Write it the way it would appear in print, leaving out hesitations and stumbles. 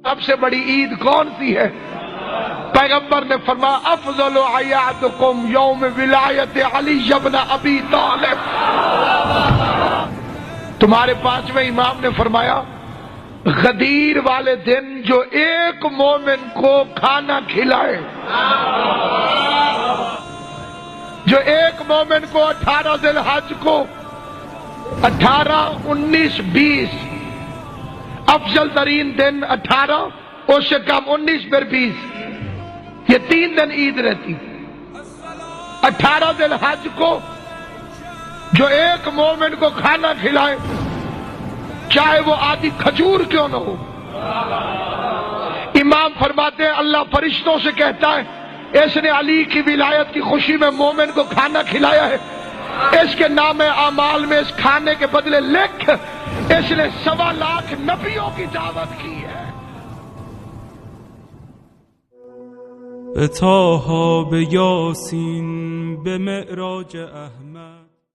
सबसे बड़ी ईद कौन सी है? पैगंबर ने फरमाया अफजल अयादकुम यौम विलायत अली इब्न अबी तालिब। तुम्हारे पांचवें इमाम ने फरमाया गदीर वाले दिन जो एक मोमिन को खाना खिलाए, जो एक मोमिन को 18 जिलहज को 18, 19, 20 अफजल तरीन दिन 18, उससे कम 19 फिर 20, ये 3 दिन ईद रहती। 18 जिलहज को जो एक मोमिन को खाना खिलाए, चाहे वो आधी खजूर क्यों न हो, इमाम फरमाते हैं अल्लाह फरिश्तों से कहता है इसने अली की विलायत की खुशी में मोमिन को खाना खिलाया है, इसके नाम अमाल में इस खाने के बदले लिख इसने 1.25 लाख नबियों की दावत की है। به طه به یاسین به معراج احمد